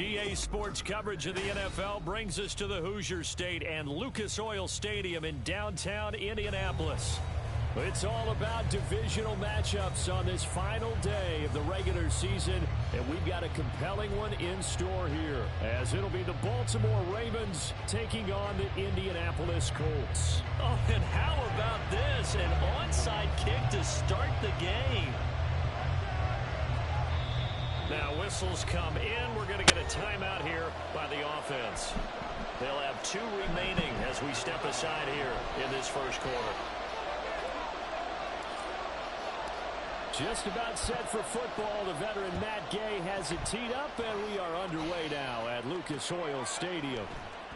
EA Sports coverage of the NFL brings us to the Hoosier State and Lucas Oil Stadium in downtown Indianapolis. It's all about divisional matchups on this final day of the regular season, and we've got a compelling one in store here, as it'll be the Baltimore Ravens taking on the Indianapolis Colts. Oh, and how about this? An onside kick to start the game. Now whistles come in. We're going to get a timeout here by the offense. They'll have 2 remaining as we step aside here in this first quarter. Just about set for football. The veteran Matt Gay has it teed up, and we are underway now at Lucas Oil Stadium.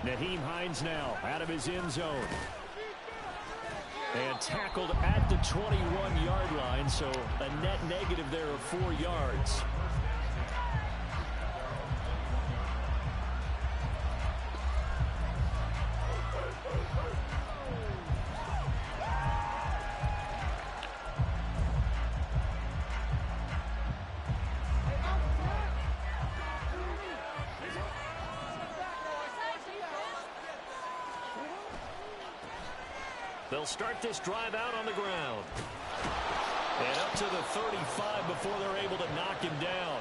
Nyheim Hines now out of his end zone. And tackled at the 21-yard line, so a net negative there of 4 yards. They'll start this drive out on the ground. And up to the 35 before they're able to knock him down.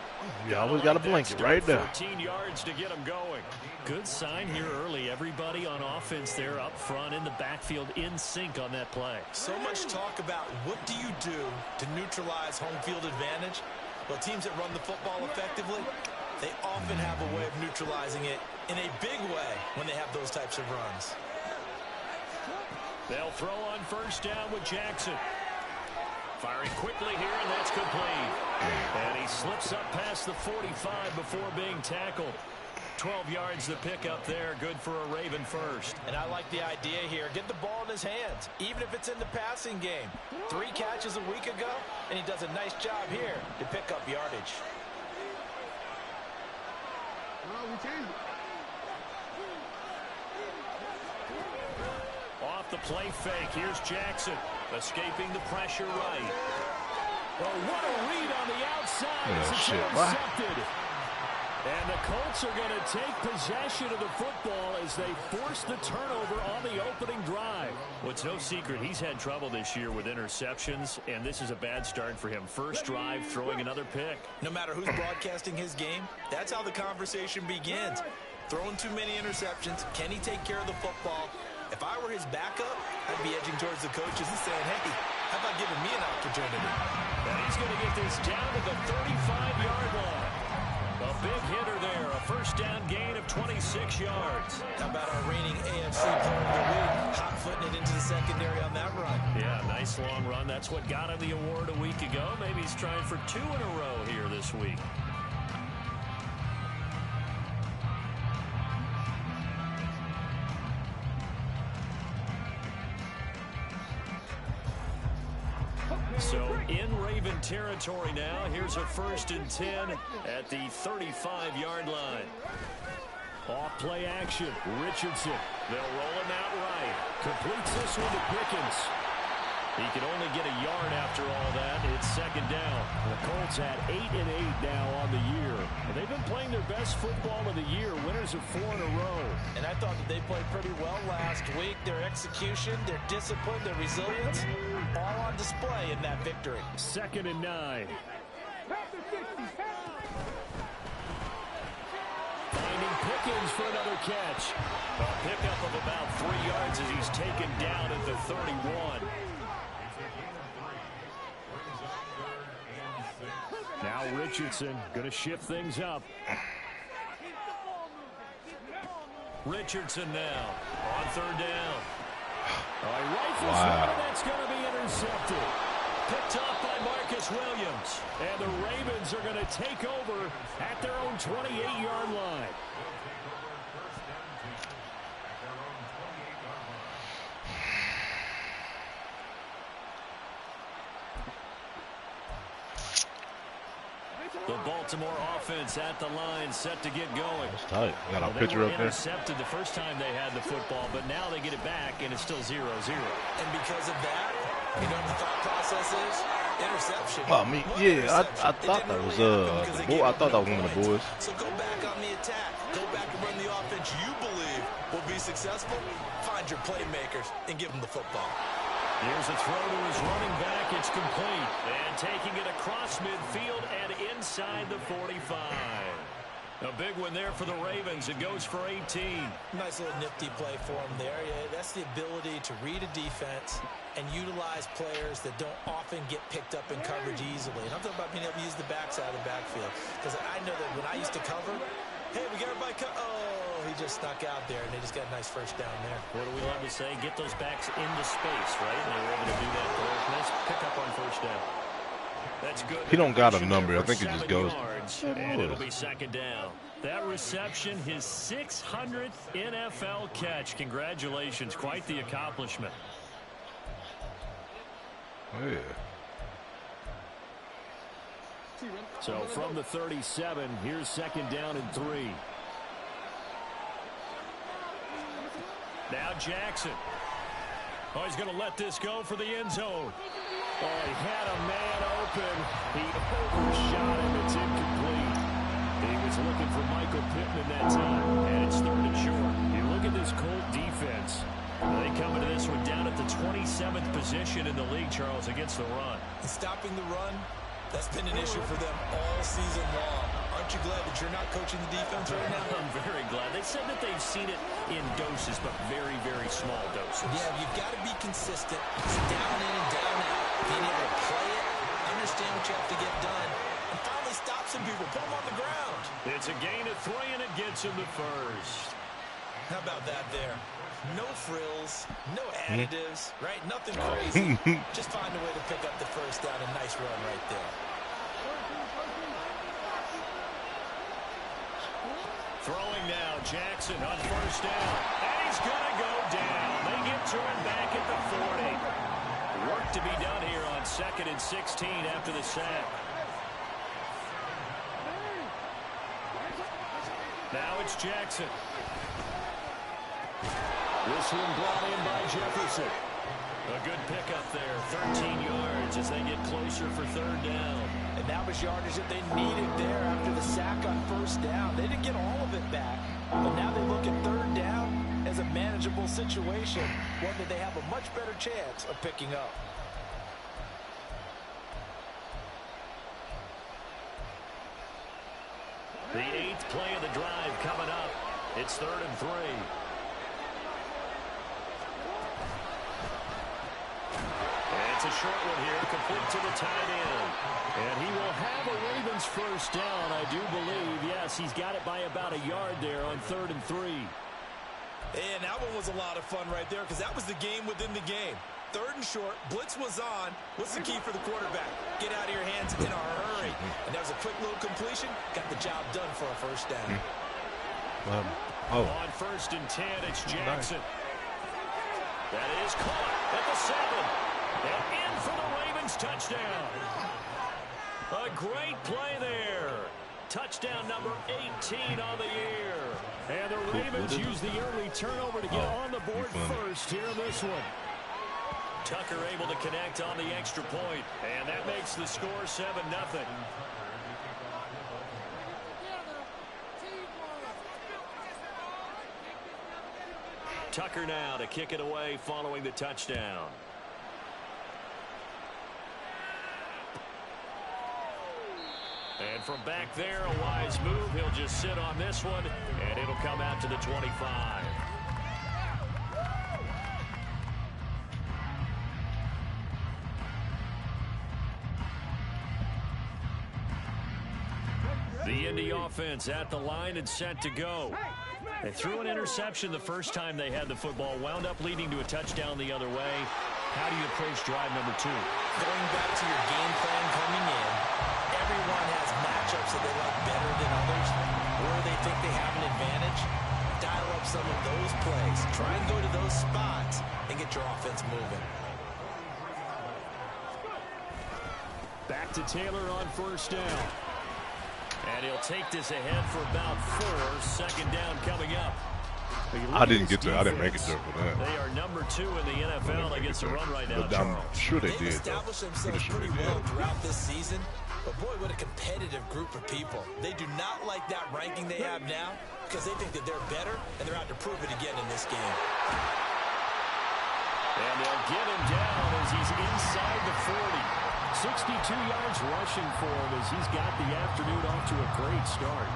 You always got to blink it right there. 14 yards to get him going. Good sign here early. Everybody on offense there up front in the backfield in sync on that play. So much talk about what do you do to neutralize home field advantage? Well, teams that run the football effectively, they often have a way of neutralizing it in a big way when they have those types of runs. They'll throw on first down with Jackson. Firing quickly here, and that's complete. And he slips up past the 45 before being tackled. 12 yards to pick up there. Good for a Raven first. And I like the idea here. Get the ball in his hands, even if it's in the passing game. 3 catches a week ago, and he does a nice job here to pick up yardage. Off the play fake. Here's Jackson. Escaping the pressure right. Oh, what a read on the outside. It's intercepted. And the Colts are going to take possession of the football as they force the turnover on the opening drive. Well, it's no secret he's had trouble this year with interceptions, and this is a bad start for him. First drive, throwing another pick. No matter who's broadcasting his game, that's how the conversation begins. Throwing too many interceptions. Can he take care of the football? If I were his backup, I'd be edging towards the coaches and saying, hey, how about giving me an opportunity? And he's going to get this down to the 35-yard line. A big hitter there, a first down gain of 26 yards. How about our reigning AFC player of the week, hot-footing it into the secondary on that run? Yeah, nice long run. That's what got him the award a week ago. Maybe he's trying for 2 in a row here this week. So in Raven territory now. Here's a 1st and 10 at the 35-yard line. Off play action. Richardson. They'll roll him out right. Completes this one to Pickens. He can only get a yard after all that. It's 2nd down. The Colts at 8-8 now on the year. And they've been playing their best football of the year. Winners of 4 in a row. And I thought that they played pretty well last week. Their execution, their discipline, their resilience, all on display in that victory. 2nd and 9. Finding Pickens for another catch. A pickup of about 3 yards as he's taken down at the 31. Now Richardson going to shift things up. Richardson now on 3rd down. Rifles one, that's going to be intercepted. Picked off by Marcus Williams. And the Ravens are going to take over at their own 28-yard line. The Baltimore offense at the line, set to get going. That's tight. Got a picture up there. Intercepted the first time they had the football, but now they get it back, and it's still 0-0. And because of that, You know what the thought process is? Interception. Well, I mean, yeah, I thought that was the boy. I thought that was one of the boys. So go back on the attack. Go back and run the offense you believe will be successful. Find your playmakers and give them the football. Here's a throw to his running back. It's complete. And taking it across midfield and inside the 45. A big one there for the Ravens. It goes for 18. Nice little nifty play for him there. Yeah, that's the ability to read a defense and utilize players that don't often get picked up in coverage easily. And I'm talking about being able to use the backside of the backfield. Because I know that when I used to cover, hey, we got everybody oh, he just snuck out there, and they just got a nice first down there. What do we love to say? Get those backs into space, right? And they were able to do that for us. Nice pickup on first down. That's good. He don't got a number. I think it just goes. And it'll be second down. That reception, his 600th NFL catch. Congratulations. Quite the accomplishment. Yeah. So from the 37, here's second down and 3. Now Jackson. Oh, he's going to let this go for the end zone. Oh, he had a man open. He overshot him. It's incomplete. He was looking for Michael Pittman that time, and it's third and short. You look at this Colt defense. They come into this one down at the 27th position in the league, Charles, against the run. And stopping the run, that's been an issue for them all season long. Aren't you glad that you're not coaching the defense right now? I'm very glad. They said that they've seen it in doses, but very, very small doses. Yeah, you've got to be consistent. It's down in and down out. Being able to play it, understand what you have to get done, and finally stop some people, put them on the ground. It's a gain of 3, and it gets him the first. How about that there? No frills, no additives, right? Nothing crazy. Just find a way to pick up the first down. A nice run right there. Throwing now, Jackson on first down. And he's going to go down. They get to him back at the 40. Work to be done here on 2nd and 16 after the sack. Now it's Jackson. This one brought in by Jefferson. A good pickup there, 13 yards as they get closer for third down. And that was yardage that they needed there after the sack on first down. They didn't get all of it back, but now they look at third down as a manageable situation, one that they have a much better chance of picking up. The 8th play of the drive coming up. It's 3rd and 3. It's a short one here, complete to the tight end. And he will have a Ravens first down, I do believe. Yes, he's got it by about a yard there on 3rd and 3. And that one was a lot of fun right there because that was the game within the game. 3rd and short, blitz was on. What's the key for the quarterback? Get out of your hands in a hurry. And that was a quick little completion. Got the job done for a first down. On 1st and 10, it's Jackson. That is caught at the 7. And in for the Ravens touchdown. A great play there. Touchdown number 18 on the year. And the Ravens use the early turnover to get on the board first here in this one. Tucker able to connect on the extra point. And that makes the score 7-0. Tucker now to kick it away following the touchdown. And from back there, a wise move. He'll just sit on this one, and it'll come out to the 25. The Indy offense at the line and set to go. They threw an interception the first time they had the football, wound up leading to a touchdown the other way. How do you approach drive number 2? Going back to your game plan coming in, everyone has matchups that they like better than others, or they think they have an advantage. Dial up some of those plays. Try and go to those spots and get your offense moving. Back to Taylor on first down. And he'll take this ahead for about 4. Second down coming up. I didn't get there. I didn't make it there for that. They are number 2 in the NFL against the run right now, But I'm Charles. sure they They've did, though. established themselves pretty well throughout this season. But, boy, what a competitive group of people. They do not like that ranking they have now because they think that they're better, and they're out to prove it again in this game. And they'll get him down as he's inside the 40. 62 yards rushing for him as he's got the afternoon off to a great start.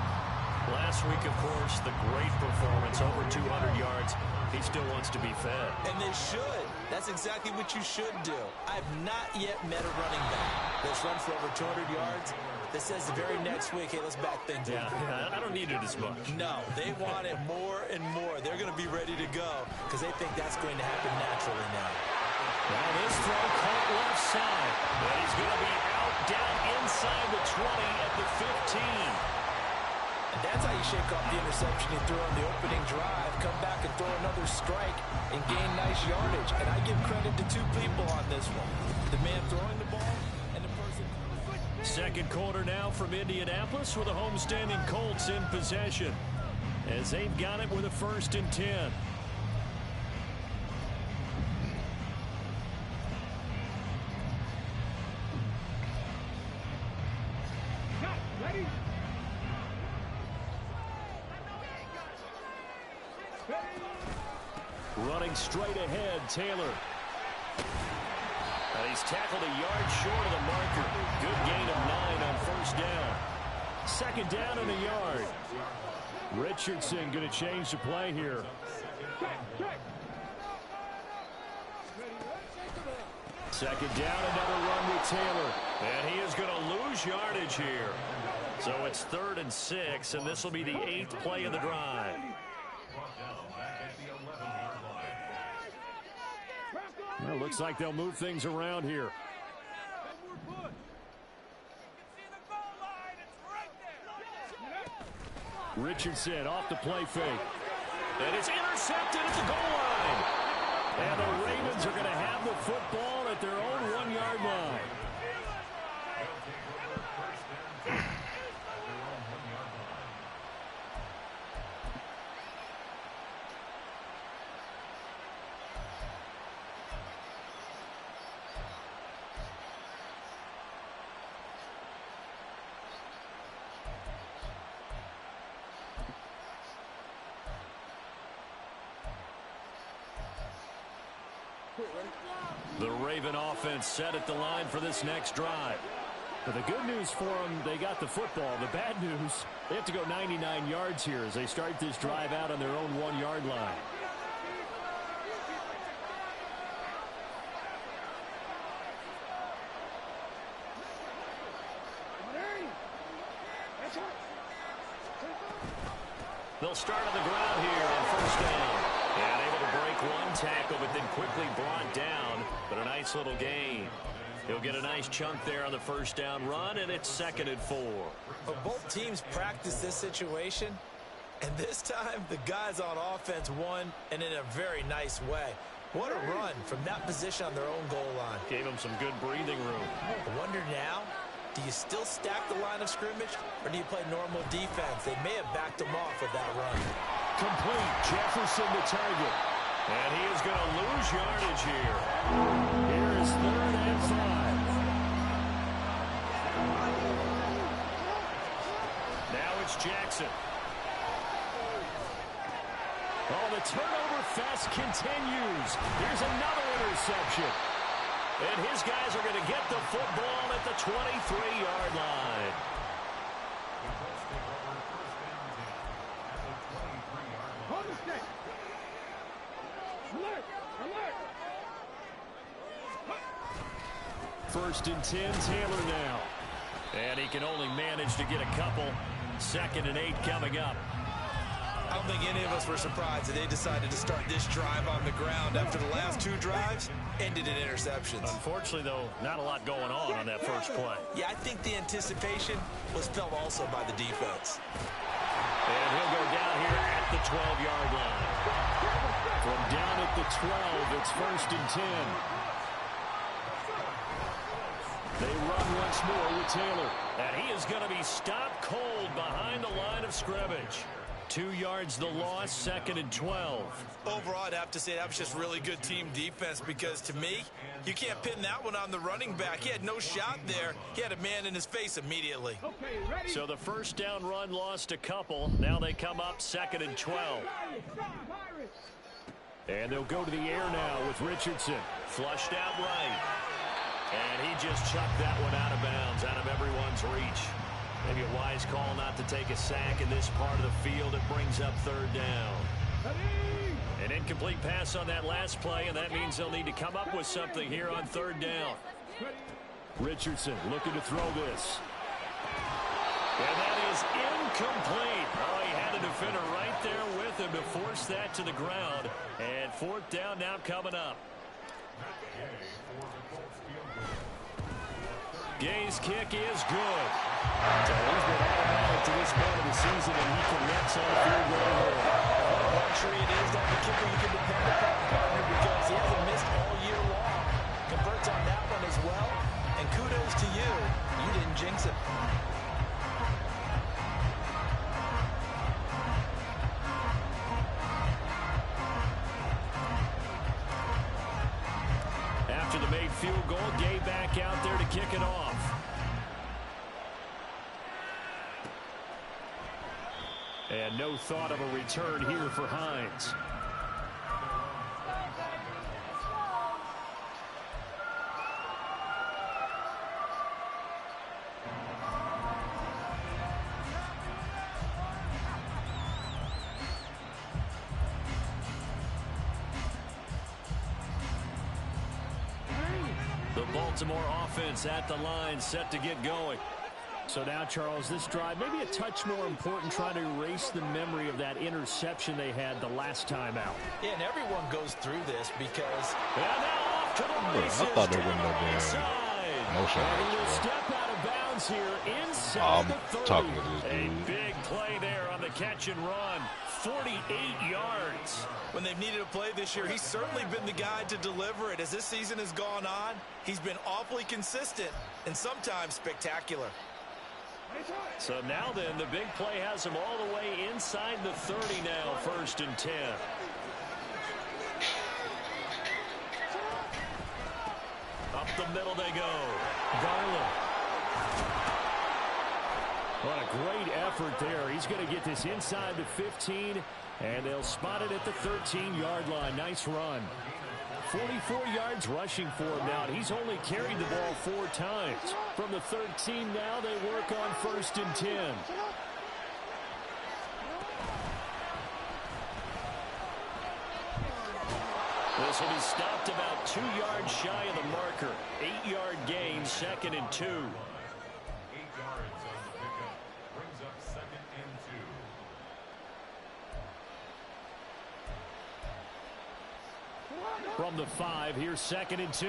Last week, of course, the great performance, over 200 yards. He still wants to be fed. And they should. That's exactly what you should do. I've not yet met a running back that's run for over 200 yards that says the very next week, hey, let's back things up. Yeah, I don't need it as much. No, they want it more and more. They're going to be ready to go because they think that's going to happen naturally now. Now this throw caught left side. But he's going to be out down inside the 20 at the 15. And that's how you shake off the interception you threw on the opening drive, come back and throw another strike and gain nice yardage. And I give credit to two people on this one. The man throwing the ball and the person. Second quarter now from Indianapolis with the homestanding Colts in possession as they've got it with a 1st and 10. Running straight ahead, Taylor. And he's tackled a yard short of the marker. Good gain of 9 on 1st down. 2nd down and a yard. Richardson going to change the play here. Second down, another run with Taylor. And he is going to lose yardage here. So it's 3rd and 6, and this will be the 8th play of the drive. Well, looks like they'll move things around here. Richardson off the play fake. And it's intercepted at the goal line. And the Ravens are going to have the football at their own 1-yard line. The Raven offense set at the line for this next drive. But the good news for them, they got the football. The bad news, they have to go 99 yards here as they start this drive out on their own 1-yard line. They'll start on the ground here on 1st down. And able to break one tackle, but then quickly brought down. But a nice little gain. He'll get a nice chunk there on the 1st down run, and it's 2nd and 4. Well, both teams practice this situation, and this time the guys on offense won, and in a very nice way. What a run from that position on their own goal line. Gave them some good breathing room. I wonder now, do you still stack the line of scrimmage, or do you play normal defense? They may have backed them off with that run. Complete. Jefferson the target. And he is going to lose yardage here. Here is 3rd and 5. Now it's Jackson. Oh, the turnover fest continues. Here's another interception. And his guys are going to get the football at the 23-yard line. First and 10, Taylor now. And he can only manage to get a couple. 2nd and 8 coming up. I don't think any of us were surprised that they decided to start this drive on the ground after the last 2 drives ended in interceptions. Unfortunately, though, not a lot going on that first play. Yeah, I think the anticipation was felt also by the defense. And he'll go down here at the 12-yard line. From down at the 12, it's 1st and 10. They run once more with Taylor. And he is going to be stopped cold behind the line of scrimmage. 2 yards the loss, 2nd and 12. Overall, I'd have to say that was just really good team defense because, to me, you can't pin that one on the running back. He had no shot there. He had a man in his face immediately. So the first down run lost a couple. Now they come up 2nd and 12. And they'll go to the air now with Richardson. Flushed out right. And he just chucked that one out of bounds, out of everyone's reach. Maybe a wise call not to take a sack in this part of the field. It brings up 3rd down. An incomplete pass on that last play, and that means they'll need to come up with something here on 3rd down. Richardson looking to throw this. And that is incomplete. Oh, he had a defender right there with him to force that to the ground. And 4th down now coming up. Gay's kick is good. So he's been automatic to this point of the season, and he connects on the field goal. What a luxury it is to have a kicker you can depend upon, partner, because he hasn't missed all year long. Converts on that one as well, and kudos to you. You didn't jinx it. After the made field goal, Gay back out there to kick it off. And no thought of a return here for Hines. The Baltimore offense at the line, set to get going. So now, Charles, this drive maybe a touch more important, trying to erase the memory of that interception they had the last time out. Yeah, and everyone goes through this because... And now off to the races. I thought there wasn't no motion. And he will step out of bounds here inside the 30. Talking to this A dude. big play there on the catch and run. 48 yards. When they've needed a play this year, he's certainly been the guy to deliver it. As this season has gone on, he's been awfully consistent and sometimes spectacular. So now then, the big play has him all the way inside the 30 now, 1st and 10. Up the middle they go. Garland. What a great effort there. He's going to get this inside the 15, and they'll spot it at the 13-yard line. Nice run. 44 yards rushing for him now, and he's only carried the ball 4 times. From the 13 now, they work on 1st and 10. This will be stopped about 2 yards shy of the marker. 8-yard gain, 2nd and 2. 8 yards on the pickup. Brings up 2nd and 2. From the 5, here's 2nd and 2.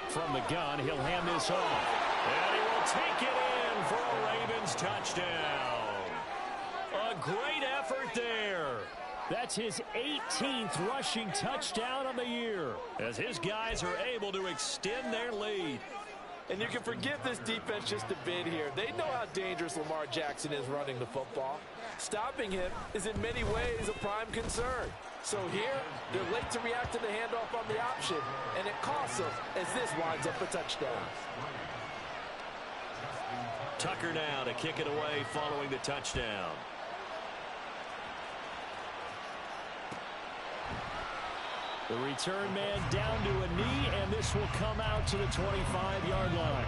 From the gun, he'll hand this off. And he will take it in for a Ravens touchdown. A great effort there. That's his 18th rushing touchdown on the year, as his guys are able to extend their lead. And you can forgive this defense just a bit here. They know how dangerous Lamar Jackson is running the football. Stopping him is in many ways a prime concern. So here, they're late to react to the handoff on the option, and it costs them as this winds up a touchdown. Tucker now to kick it away following the touchdown. The return man down to a knee, and this will come out to the 25-yard line.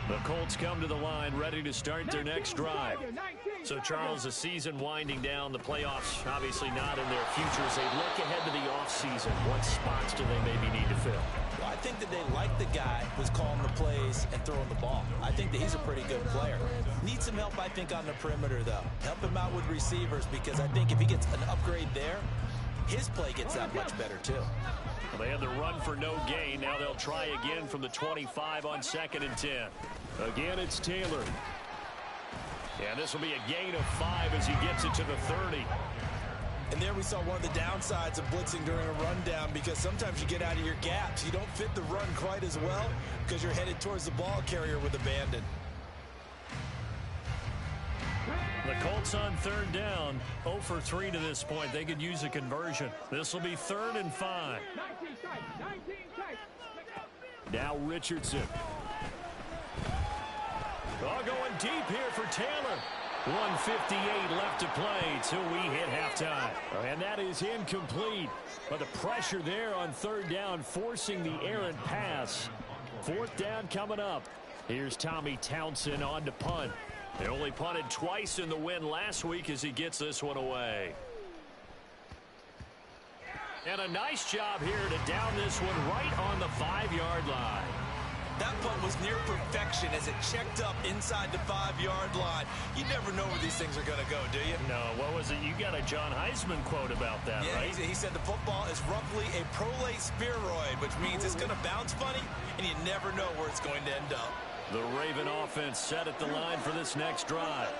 The Colts come to the line ready to start their next drive. So, Charles, the season winding down, the playoffs obviously not in their future. As they look ahead to the offseason, what spots do they maybe need to fill? Well, I think that they like the guy who's calling the plays and throwing the ball. I think that he's a pretty good player. Needs some help, I think, on the perimeter, though. Help him out with receivers, because I think if he gets an upgrade there, his play gets that much better, too. Well, they had the run for no gain. Now they'll try again from the 25 on 2nd and 10. Again, it's Taylor. And this will be a gain of 5 as he gets it to the 30. And there we saw one of the downsides of blitzing during a rundown, because sometimes you get out of your gaps. You don't fit the run quite as well because you're headed towards the ball carrier with abandon. The Colts on 3rd down, 0 for 3 to this point. They could use a conversion. This will be 3rd and 5. Now Richardson. All going deep here for Taylor. 1:58 left to play till we hit halftime. And that is incomplete. But the pressure there on 3rd down, forcing the errant pass. 4th down coming up. Here's Tommy Townsend on to punt. They only punted twice in the win last week as he gets this one away. And a nice job here to down this one right on the 5-yard line. That punt was near perfection as it checked up inside the 5-yard line. You never know where these things are going to go, do you? No, what was it? You got a John Heisman quote about that, yeah, right? He said the football is roughly a prolate spheroid, which means it's going to bounce funny, and you never know where it's going to end up. The Raven offense set at the line for this next drive.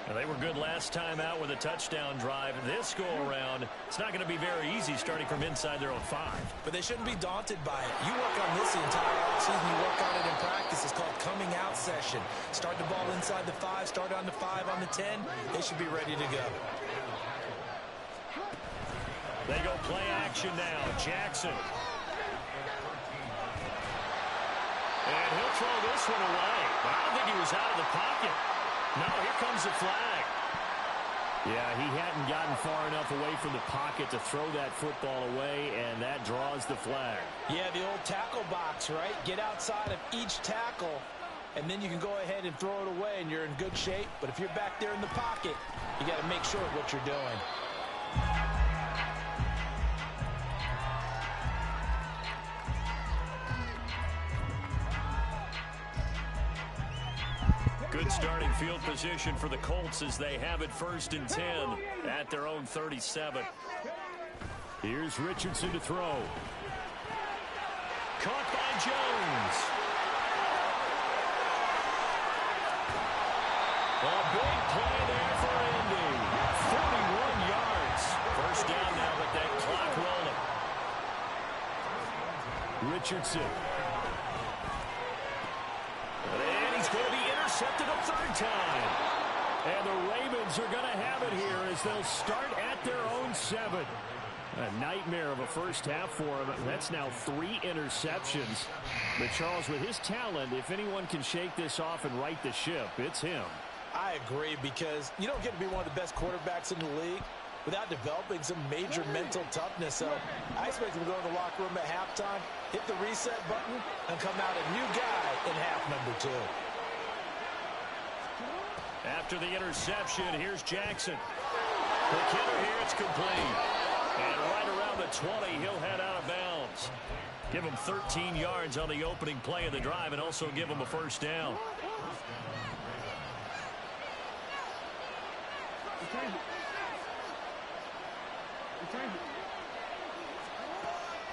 And they were good last time out with a touchdown drive. This go-around, it's not going to be very easy starting from inside their own 5. But they shouldn't be daunted by it. You work on this the entire offseason. You work on it in practice. It's called coming out session. Start the ball inside the 5, start on the 5, on the 10. They should be ready to go. They go play action now. Jackson. And he'll throw this one away. But I don't think he was out of the pocket. No, here comes the flag. Yeah, he hadn't gotten far enough away from the pocket to throw that football away, and that draws the flag. Yeah, the old tackle box, right? Get outside of each tackle, and then you can go ahead and throw it away, and you're in good shape. But if you're back there in the pocket, you got to make sure of what you're doing. Good starting field position for the Colts as they have it 1st and 10 at their own 37. Here's Richardson to throw. Caught by Jones. A big play there for Indy. 41 yards. 1st down now with that clock rolling. Richardson. And he's going to be intercepted a 3rd time. And the Ravens are going to have it here as they'll start at their own 7. A nightmare of a first half for him. That's now 3 interceptions. But Charles, with his talent, if anyone can shake this off and right the ship, it's him. I agree, because you don't get to be one of the best quarterbacks in the league without developing some major mental toughness. So I expect him to go in the locker room at halftime, hit the reset button, and come out a new guy in half number 2. After the interception, here's Jackson. The killer here, it's complete. And right around the 20, he'll head out of bounds. Give him 13 yards on the opening play of the drive and also give him a 1st down.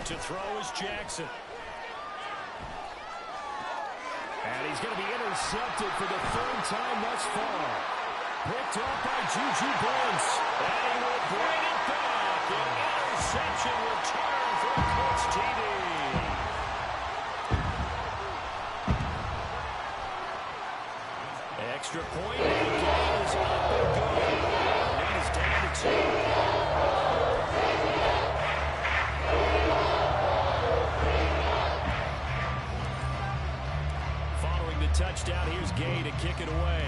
To throw is Jackson. And he's going to be intercepted for the 3rd time thus far. Picked up by Juju Brents. And he will bring it back. An interception return for Colts TD. Extra point. And the game is up and good. And he's down to 2. Touchdown. Here's Gay to kick it away.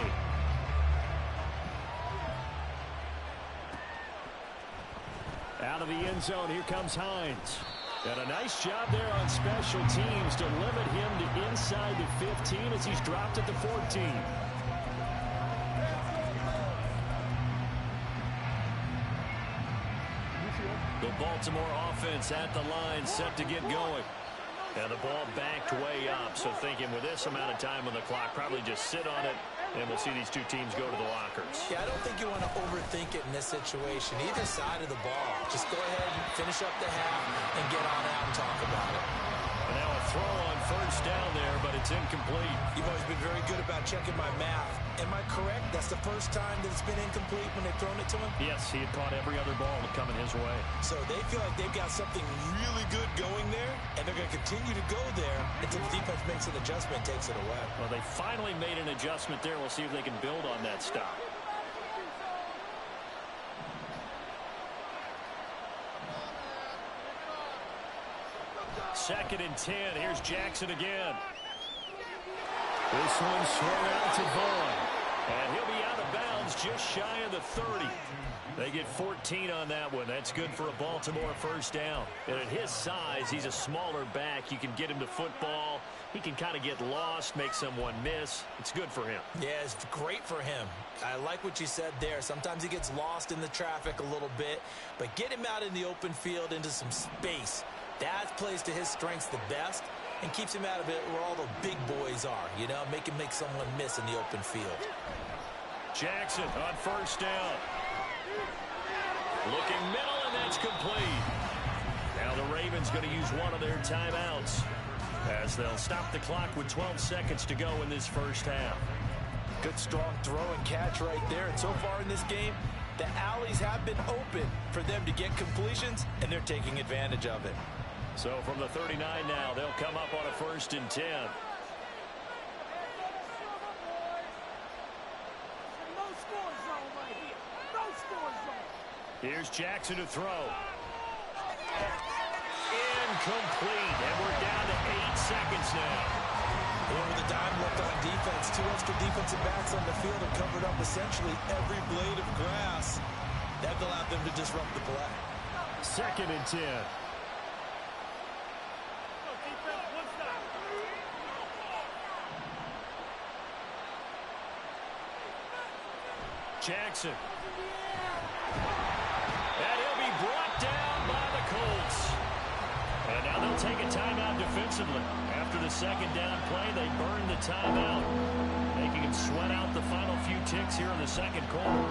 Out of the end zone, here comes Hines. And a nice job there on special teams to limit him to inside the 15 as he's dropped at the 14. The Baltimore offense at the line, set to get going. And the ball backed way up, so thinking with this amount of time on the clock, probably just sit on it, and we'll see these two teams go to the lockers. Yeah, I don't think you want to overthink it in this situation. Either side of the ball. Just go ahead and finish up the half and get on out and talk about it. And now a throw on first down there, but it's incomplete. You've always been very good about checking my math. Am I correct? That's the first time that it's been incomplete when they've thrown it to him? Yes, he had caught every other ball coming his way. So they feel like they've got something really good going there, and they're going to continue to go there until the defense makes an adjustment and takes it away. Well, they finally made an adjustment there. We'll see if they can build on that stop. Second and 10. Here's Jackson again. This one swung out to Vaughn. And he'll be out of bounds just shy of the 30. They get 14 on that one. That's good for a Baltimore first down. And at his size, he's a smaller back. You can get him to football. He can kind of get lost, make someone miss. It's good for him. Yeah, it's great for him. I like what you said there. Sometimes he gets lost in the traffic a little bit. But get him out in the open field into some space. That plays to his strengths the best and keeps him out of it where all the big boys are. You know, make him make someone miss in the open field. Jackson on first down. Looking middle, and that's complete. Now the Ravens going to use one of their timeouts as they'll stop the clock with 12 seconds to go in this first half. Good strong throw and catch right there. And so far in this game, the alleys have been open for them to get completions, and they're taking advantage of it. So from the 39 now, they'll come up on a first and 10. Here's Jackson to throw. Incomplete, and we're down to 8 seconds now. And with a dime left on defense, 2 extra defensive backs on the field have covered up essentially every blade of grass. That allowed them to disrupt the play. Second and 10. Jackson. And he'll be brought down by the Colts. And now they'll take a timeout defensively. After the second down play, they burn the timeout, making it sweat out the final few ticks here in the second quarter.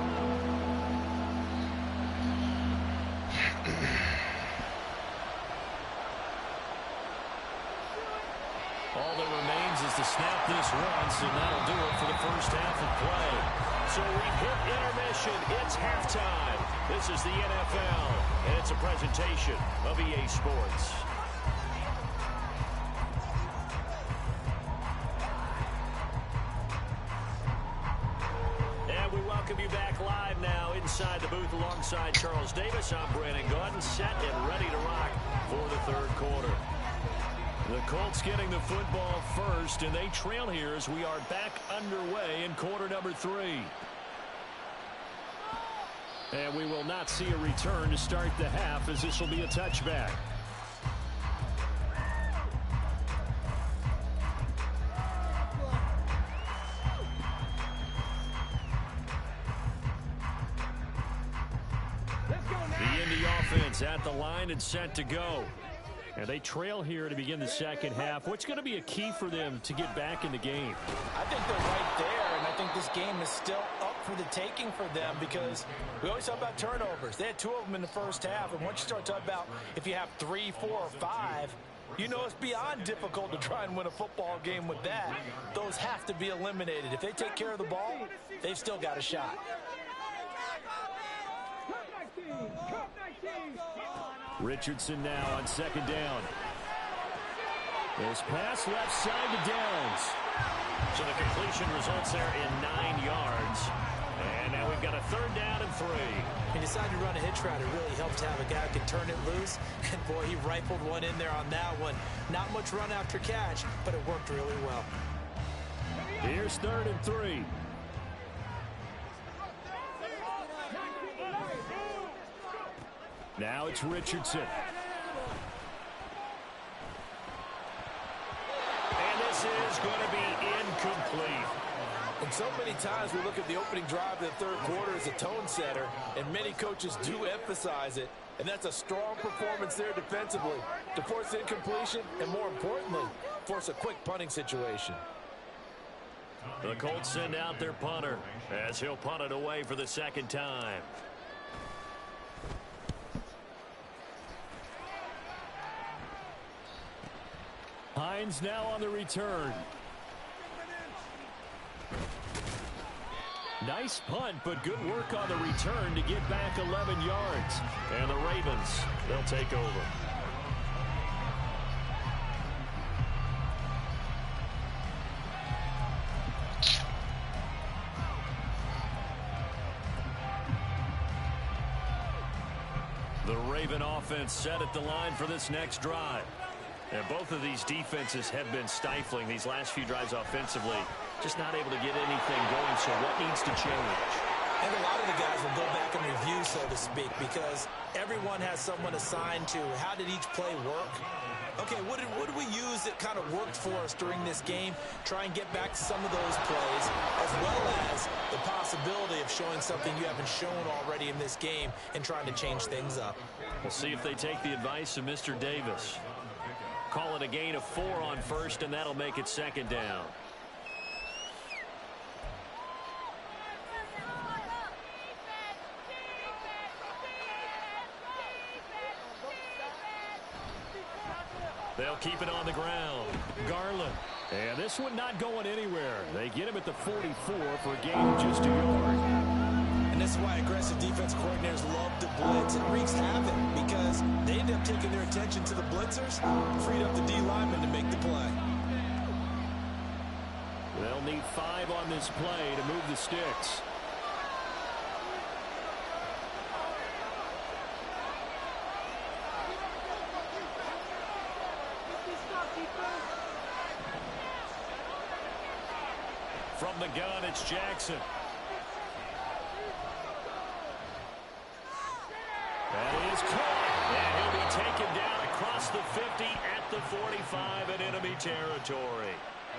All that remains is to snap this once, and that'll do it for the first half of play. So we've hit intermission. It's halftime. This is the NFL, and it's a presentation of EA Sports. And we welcome you back live now inside the booth alongside Charles Davis. I'm Brandon Gaudin, set and ready to rock for the third quarter. The Colts getting the football first, and they trail here as we are back underway in quarter number 3. And we will not see a return to start the half, as this will be a touchback. The Indy offense at the line and set to go. And they trail here to begin the second half. What's going to be a key for them to get back in the game? I think they're right there, and I think this game is still up for the taking for them because we always talk about turnovers. They had 2 of them in the first half, and once you start talking about if you have 3, 4, or 5, you know it's beyond difficult to try and win a football game with that. Those have to be eliminated. If they take care of the ball, they've still got a shot. Richardson now on second down. This pass left side to Downs. So the completion results there in 9 yards. And now we've got a third down and 3. He decided to run a hitch route. It really helps to have a guy who can turn it loose. And boy, he rifled one in there on that one. Not much run after catch, but it worked really well. Here's third and 3. Now it's Richardson. So many times we look at the opening drive of the third quarter as a tone setter, and many coaches do emphasize it. And that's a strong performance there defensively to force incompletion and, more importantly, force a quick punting situation. The Colts send out their punter as he'll punt it away for the second time. Hines now on the return. Nice punt, but good work on the return to get back 11 yards. And the Ravens, they'll take over. The Raven offense set at the line for this next drive. And both of these defenses have been stifling these last few drives offensively. Just not able to get anything going, so what needs to change? I think a lot of the guys will go back and review, so to speak, because everyone has someone assigned to how did each play work. Okay, what did we use that kind of worked for us during this game? Try and get back to some of those plays, as well as the possibility of showing something you haven't shown already in this game and trying to change things up. We'll see if they take the advice of Mr. Davis. Call it a gain of 4 on first, and that'll make it second down. They'll keep it on the ground. Garland. And this one not going anywhere. They get him at the 44 for a gain of just a yard. And this is why aggressive defense coordinators love to blitz. It wreaks havoc because they end up taking their attention to the blitzers, freed up the D lineman to make the play. They'll need 5 on this play to move the sticks. From the gun, it's Jackson. That is caught. And he'll be taken down across the 50 at the 45 in enemy territory.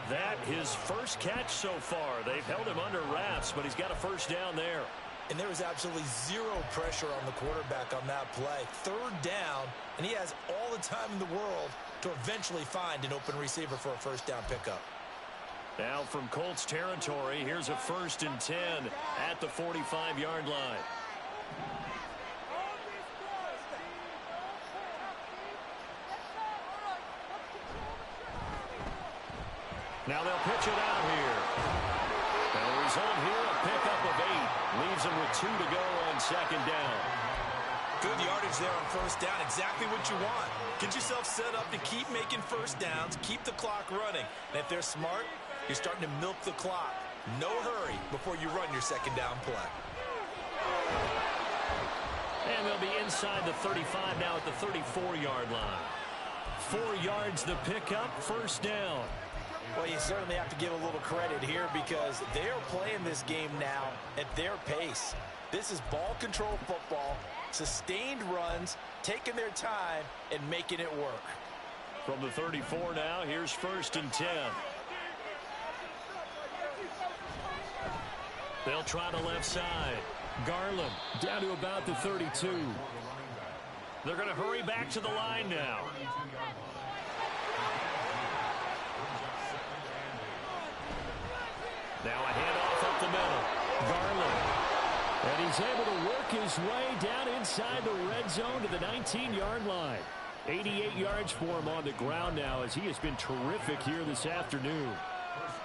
That his first catch so far. They've held him under wraps, but he's got a first down there. And there was absolutely zero pressure on the quarterback on that play. Third down, and he has all the time in the world to eventually find an open receiver for a first down pickup. Now from Colts territory, here's a 1st and 10 at the 45-yard line. Now they'll pitch it out here. And the result here, a pickup of 8. Leaves them with 2 to go on second down. Good yardage there on first down. Exactly what you want. Get yourself set up to keep making first downs, keep the clock running. And if they're smart, you're starting to milk the clock. No hurry before you run your second down play. And they'll be inside the 35 now at the 34-yard line. 4 yards the pickup, first down. Well, you certainly have to give a little credit here because they're playing this game now at their pace. This is ball control football, sustained runs, taking their time, and making it work. From the 34 now, here's 1st and 10. They'll try the left side. Garland down to about the 32. They're going to hurry back to the line now. Now a handoff up the middle. Garland. And he's able to work his way down inside the red zone to the 19-yard line. 88 yards for him on the ground now as he has been terrific here this afternoon.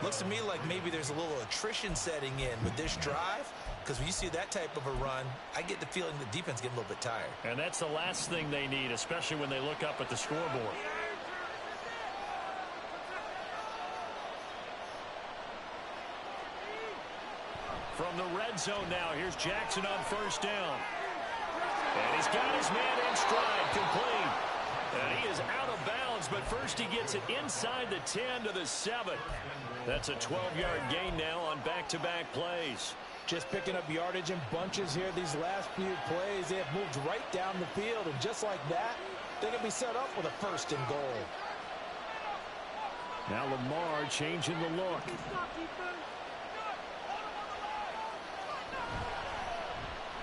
Looks to me like maybe there's a little attrition setting in with this drive, because when you see that type of a run, I get the feeling the defense getting a little bit tired. And that's the last thing they need, especially when they look up at the scoreboard. From the red zone now, here's Jackson on first down. And he's got his man in stride, complete. And he is out of bounds, but first he gets it inside the 10 to the 7. That's a 12-yard gain now on back-to-back plays. Just picking up yardage in bunches here these last few plays. They have moved right down the field, and just like that, they're going to be set up with a 1st and goal. Now Lamar changing the look.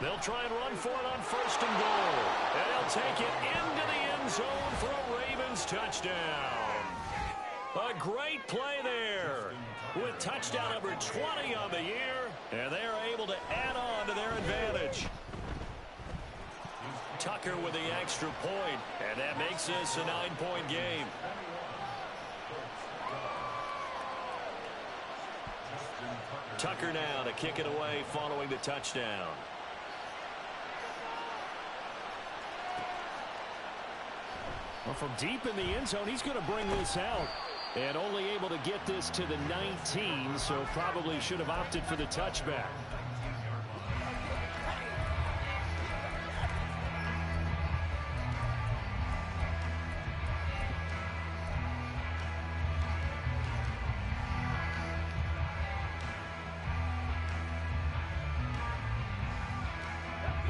They'll try and run for it on 1st and goal. And he'll take it into the end zone for a Ravens touchdown. A great play there with touchdown number 20 on the year. And they're able to add on to their advantage. Tucker with the extra point, and that makes this a 9-point game. Tucker now to kick it away following the touchdown. Well, from deep in the end zone, he's going to bring this out. And only able to get this to the 19, so probably should have opted for the touchback.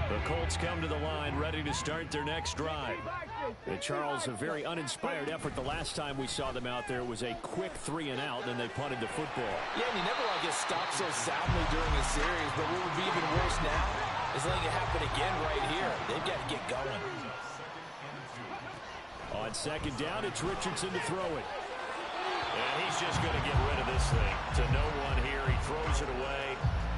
The Colts come to the line ready to start their next drive. And Charles, a very uninspired effort the last time we saw them out there. It was a quick 3 and out, and they punted the football. Yeah, and you never want to get stopped so soundly during a series, but what would be even worse now is letting it happen again right here. They've got to get going. On 2nd down, it's Richardson to throw it. And he's just going to get rid of this thing. To no one here, he throws it away,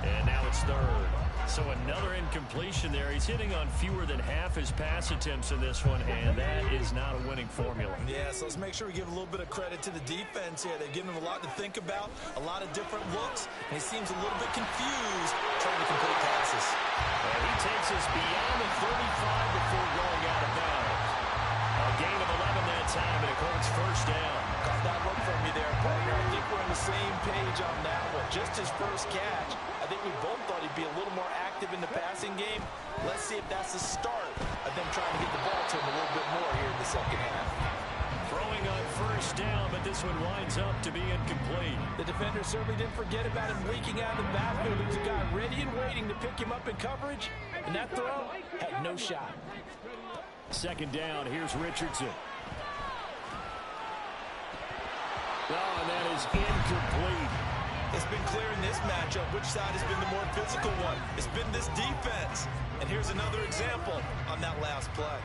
and now it's 3rd. So another incompletion there. He's hitting on fewer than half his pass attempts in this one, and that is not a winning formula. Yeah, so let's make sure we give a little bit of credit to the defense here. They've given him a lot to think about, a lot of different looks, and he seems a little bit confused trying to complete passes. And he takes us beyond the 35 before going out of bounds. A gain of 11 that time, and it Colts 1st down. Got that look from you there, partner. I think we're on the same page on that one. Just his first catch. I think we both thought he'd be a little more active in the passing game. Let's see if that's the start of them trying to get the ball to him a little bit more here in the 2nd half. Throwing on 1st down, but this one winds up to be incomplete. The defender certainly didn't forget about him leaking out of the backfield. There was a guy ready and waiting to pick him up in coverage, and that throw had no shot. 2nd down, here's Richardson. Oh, and that is incomplete. It's been clear in this matchup which side has been the more physical one. It's been this defense. And here's another example on that last play.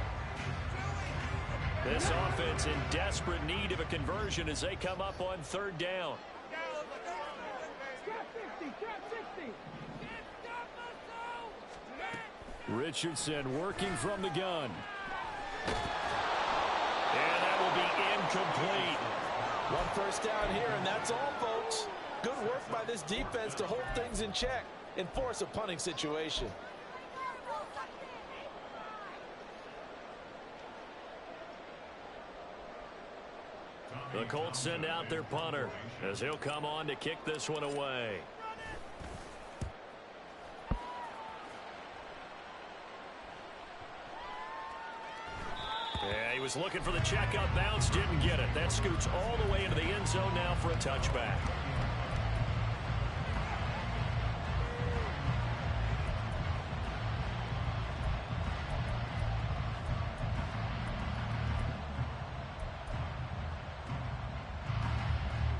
This offense in desperate need of a conversion as they come up on 3rd down. Richardson working from the gun. And that will be incomplete. 1 first down here, and that's all, folks. Good work by this defense to hold things in check and force a punting situation. The Colts send out their punter as he'll come on to kick this one away. Yeah, he was looking for the checkup bounce, didn't get it. That scoots all the way into the end zone now for a touchback.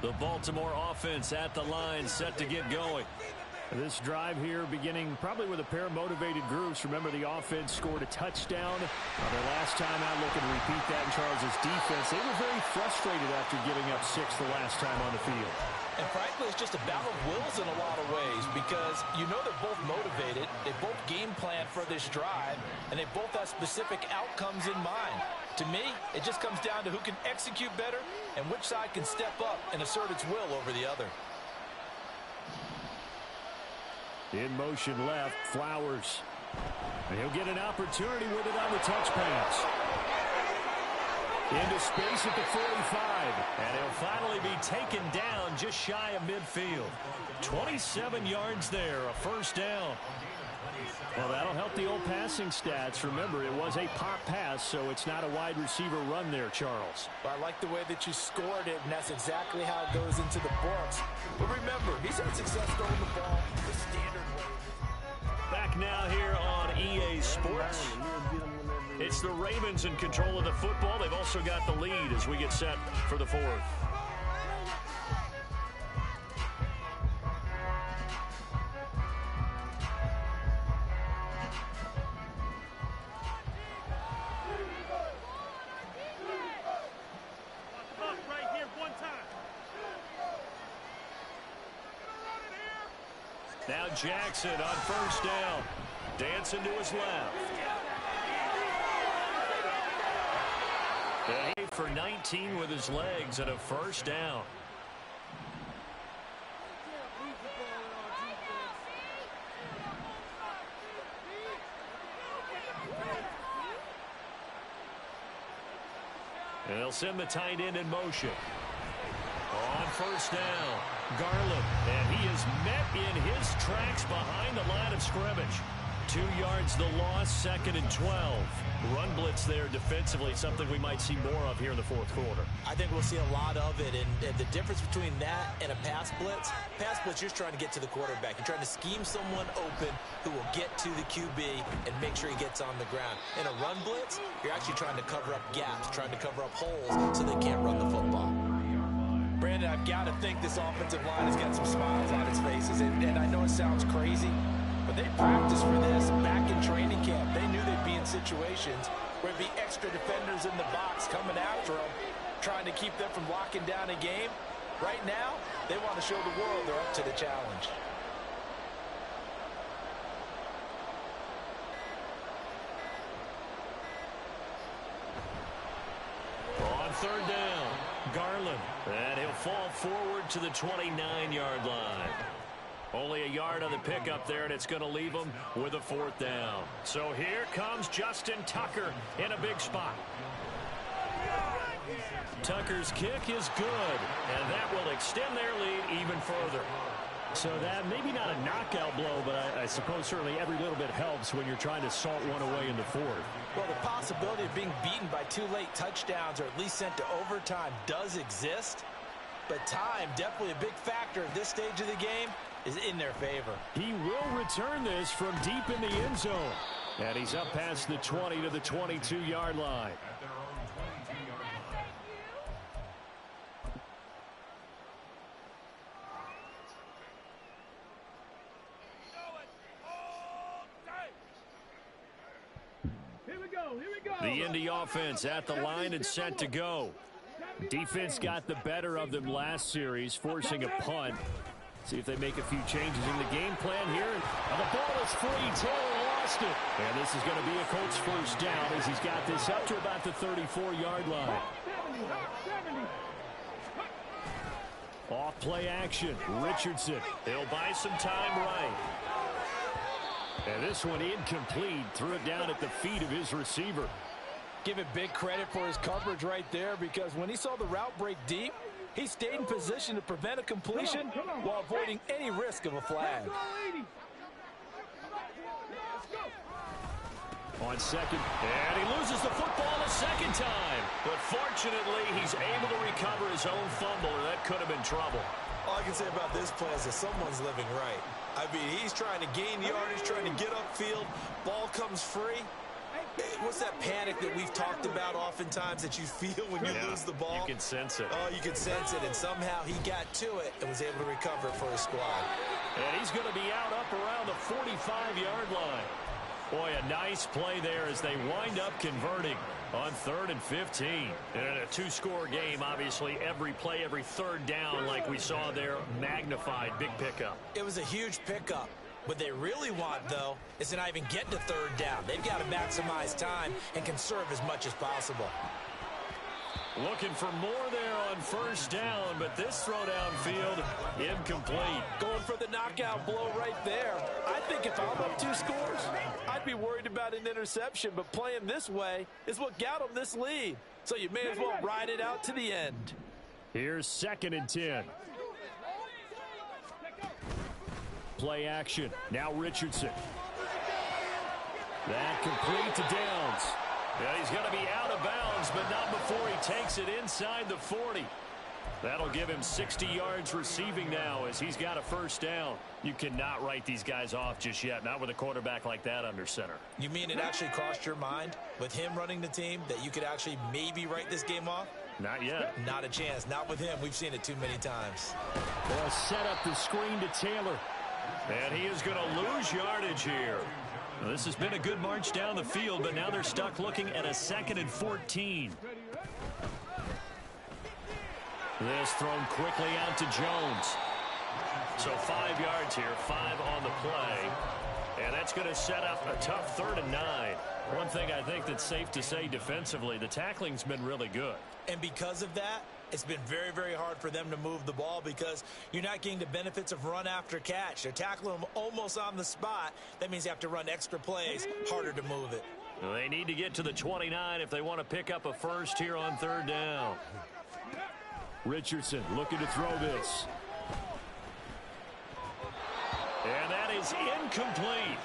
The Baltimore offense at the line, set to get going. This drive here beginning probably with a pair of motivated groups. Remember, the offense scored a touchdown. Their last time out, looking to repeat that in Charles' defense. They were very frustrated after giving up 6 the last time on the field. And frankly, it's just a battle of wills in a lot of ways because you know they're both motivated. They both game plan for this drive, and they both have specific outcomes in mind. To me, it just comes down to who can execute better and which side can step up and assert its will over the other. In motion left, Flowers. And he'll get an opportunity with it on the touch pass. Into space at the 45. And he'll finally be taken down just shy of midfield. 27 yards there, a first down. Well, that'll help the old passing stats. Remember, it was a pop pass, so it's not a wide receiver run there, Charles. Well, I like the way that you scored it, and that's exactly how it goes into the books. But remember, he's had success throwing the ball the standard way. Back now here on EA Sports. It's the Ravens in control of the football. They've also got the lead as we get set for the 4th. Now Jackson on first down. Dancing to his left. And he for 19 with his legs and a first down. And they'll send the tight end in motion. On first down, Garland. And he is met in his tracks behind the line of scrimmage. 2 yards the loss, 2nd and 12. Run blitz there defensively, something we might see more of here in the fourth quarter. I think we'll see a lot of it, and the difference between that and a pass blitz, you're trying to get to the quarterback. You're trying to scheme someone open who will get to the QB and make sure he gets on the ground. In a run blitz, you're actually trying to cover up gaps, trying to cover up holes so they can't run the football. Brandon, I've got to think this offensive line has got some smiles on its faces, and I know it sounds crazy, but they practiced for this back in training camp. They knew they'd be in situations where there'd be extra defenders in the box coming after them, trying to keep them from locking down a game. Right now, they want to show the world they're up to the challenge. On third down, Garland. And he'll fall forward to the 29-yard line. Only a yard on the pickup there, and it's going to leave them with a fourth down. So here comes Justin Tucker in a big spot. Tucker's kick is good, and that will extend their lead even further. So that maybe not a knockout blow, but I suppose certainly every little bit helps when you're trying to salt one away in the fourth. Well, the possibility of being beaten by 2 late touchdowns or at least sent to overtime does exist, but time, definitely a big factor at this stage of the game, is in their favor. He will return this from deep in the end zone. And he's up past the 20 to the 22-yard line. The Indy offense at the line and set to go. Defense got the better of them last series, forcing a punt. See if they make a few changes in the game plan here. And the ball is free. Taylor lost it. And this is going to be a Colts first down as he's got this up to about the 34-yard line. Off play action. Richardson. He'll buy some time right. And this one incomplete. Threw it down at the feet of his receiver. Give it big credit for his coverage right there, because when he saw the route break deep, he stayed in position to prevent a completion while avoiding any risk of a flag. On second, and he loses the football a second time. But fortunately, he's able to recover his own fumble, or that could have been trouble. All I can say about this play is that someone's living right. I mean, he's trying to gain yardage, trying to get upfield. Ball comes free. What's that panic that we've talked about oftentimes that you feel when you lose the ball? You can sense it. Oh, you can sense it, and somehow he got to it and was able to recover it for his squad. And he's going to be out up around the 45-yard line. Boy, a nice play there as they wind up converting on 3rd and 15. And in a 2-score game, obviously, every play, every third down, like we saw there, magnified, big pickup. It was a huge pickup. What they really want, though, is to not even get to 3rd down. They've got to maximize time and conserve as much as possible. Looking for more there on first down, but this throw downfield, incomplete. Going for the knockout blow right there. I think if I'm up 2 scores, I'd be worried about an interception, but playing this way is what got them this lead. So you may as well ride it out to the end. Here's 2nd and 10. Play action. Now Richardson. That complete to Downs. Yeah, he's going to be out of bounds, but not before he takes it inside the 40. That'll give him 60 yards receiving now as he's got a first down. You cannot write these guys off just yet, not with a quarterback like that under center. You mean it actually crossed your mind with him running the team that you could actually maybe write this game off? Not yet. Not a chance. Not with him. We've seen it too many times. They'll set up the screen to Taylor. And he is going to lose yardage here. Well, this has been a good march down the field, but now they're stuck looking at a 2nd and 14. This thrown quickly out to Jones. So 5 yards here, 5 on the play. And that's going to set up a tough 3rd and 9. One thing I think that's safe to say defensively, the tackling's been really good. And because of that, it's been very, very hard for them to move the ball because you're not getting the benefits of run after catch. They're tackling them almost on the spot. That means you have to run extra plays, harder to move it. They need to get to the 29 if they want to pick up a first here on 3rd down. Richardson looking to throw this. And that is incomplete.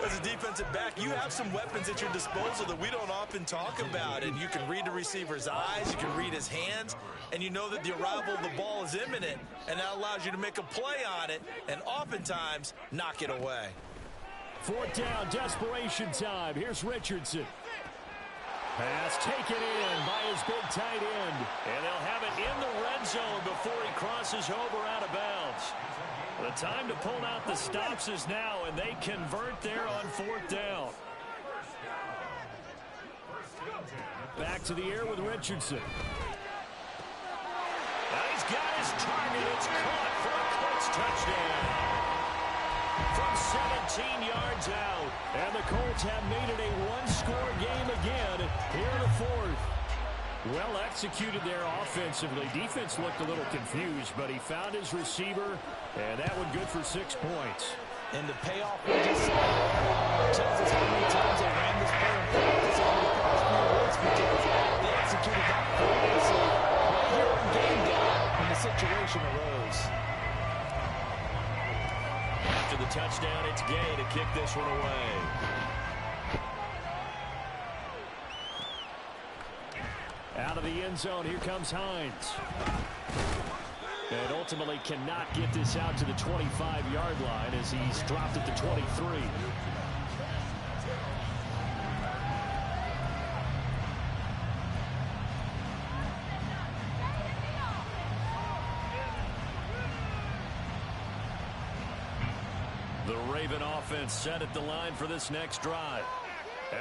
As a defensive back, you have some weapons at your disposal that we don't often talk about. And you can read the receiver's eyes, you can read his hands, and you know that the arrival of the ball is imminent. And that allows you to make a play on it and oftentimes knock it away. 4th down, desperation time. Here's Richardson. Pass taken in by his big tight end. And they'll have it in the red zone before he crosses over out of bounds. The time to pull out the stops is now, and they convert there on 4th down. Back to the air with Richardson. Now he's got his target. It's caught for a Colts touchdown. From 17 yards out. And the Colts have made it a one-score game again here in the 4th. Well executed there offensively. Defense looked a little confused, but he found his receiver, and that one good for 6 points. And the payoff we just saw tells us how many times they ran this play in practice over the past few weeks because they executed that flawlessly right here in game day when the situation arose. After the touchdown, it's Gay to kick this one away. Out of the end zone, here comes Hines. And ultimately cannot get this out to the 25-yard line as he's dropped at the 23. The Raven offense set at the line for this next drive.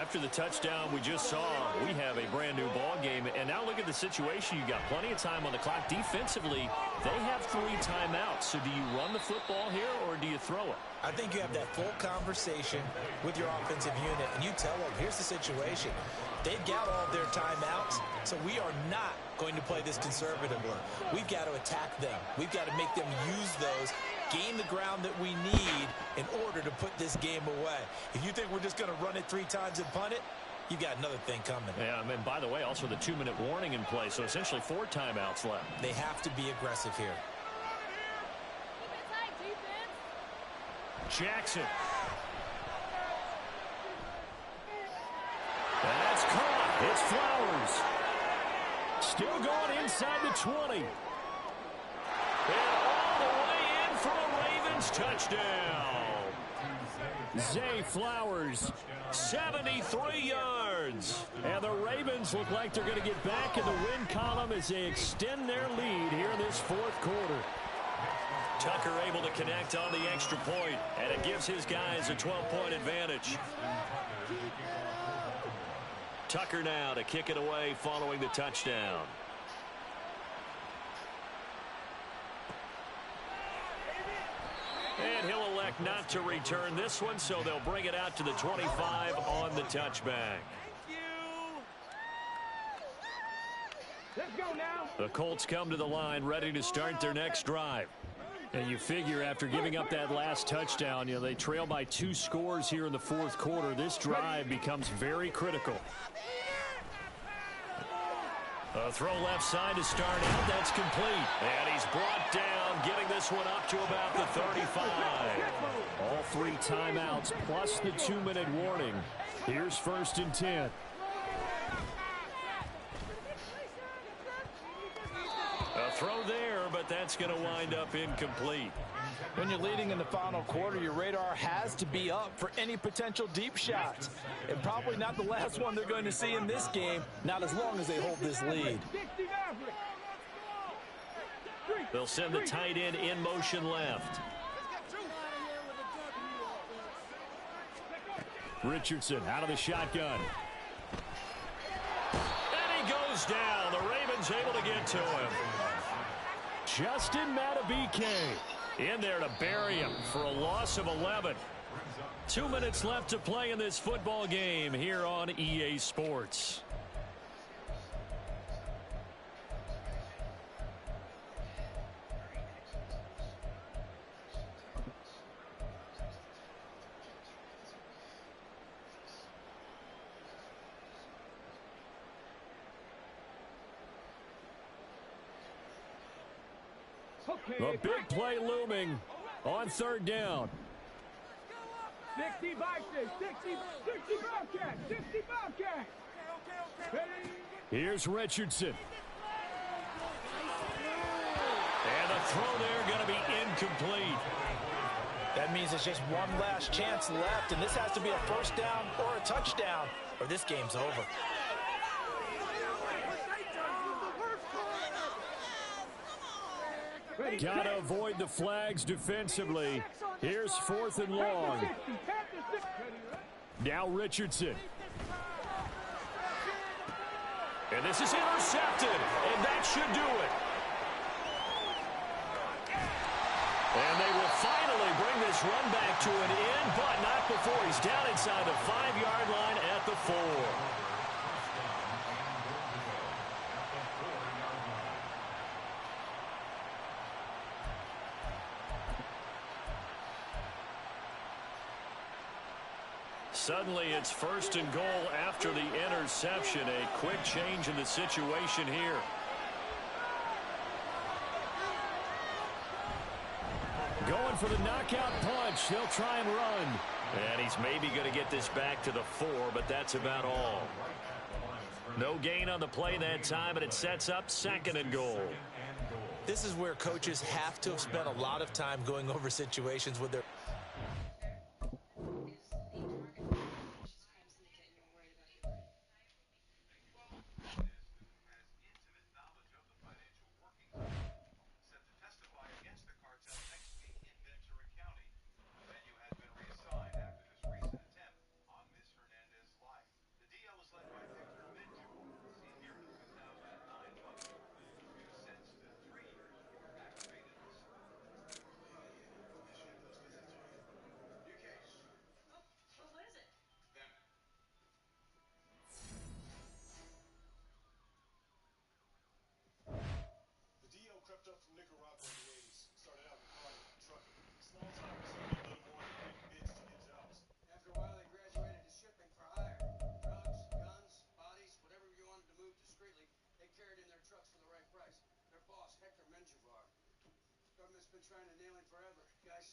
After the touchdown we just saw, we have a brand new ball game. And now look at the situation. You've got plenty of time on the clock. Defensively, they have 3 timeouts. So do you run the football here or do you throw it? I think you have that full conversation with your offensive unit, and you tell them, here's the situation. They've got all their timeouts, so we are not going to play this conservatively. We've got to attack them. We've got to make them use those, gain the ground that we need in order to put this game away. If you think we're just going to run it 3 times and punt it, you've got another thing coming. Yeah, and by the way, also the 2-minute warning in play, so essentially 4 timeouts left. They have to be aggressive here. Jackson. That's caught. It's Flowers. Still going inside the 20. And all the way in for a Ravens touchdown. Zay Flowers, 73 yards. and the Ravens look like they're going to get back in the win column as they extend their lead here in this 4th quarter. Tucker able to connect on the extra point, and it gives his guys a 12-point advantage. Tucker now to kick it away following the touchdown. And he'll elect not to return this one, so they'll bring it out to the 25 on the touchback. Let's go now. The Colts come to the line ready to start their next drive. And you figure after giving up that last touchdown, they trail by 2 scores here in the 4th quarter. This drive becomes very critical. A throw left side to start out. That's complete. And he's brought down, getting this one up to about the 35. All 3 timeouts plus the 2-minute warning. Here's 1st and 10. A throw there, but that's going to wind up incomplete. When you're leading in the final quarter, your radar has to be up for any potential deep shots. And probably not the last one they're going to see in this game, not as long as they hold this lead. They'll send the tight end in motion left. Richardson out of the shotgun. And he goes down. The Ravens able to get to him. Justin Matabike. In there to bury him for a loss of 11. 2 minutes left to play in this football game here on EA Sports. A big play looming on third down. 60 Vikings, 60 Bobcats, 60 Bobcats. Here's Richardson. And the throw there going to be incomplete. That means it's just one last chance left, and this has to be a first down or a touchdown, or this game's over. Got to avoid the flags defensively. Here's 4th and long. Now Richardson. And this is intercepted, and that should do it. And they will finally bring this run back to an end, but not before he's down inside the 5-yard line at the 4. Suddenly, it's 1st and goal after the interception. A quick change in the situation here. Going for the knockout punch. They'll try and run. And he's maybe going to get this back to the 4, but that's about all. No gain on the play that time, and it sets up 2nd and goal. This is where coaches have to have spent a lot of time going over situations with their... Trying to nail him forever. Guys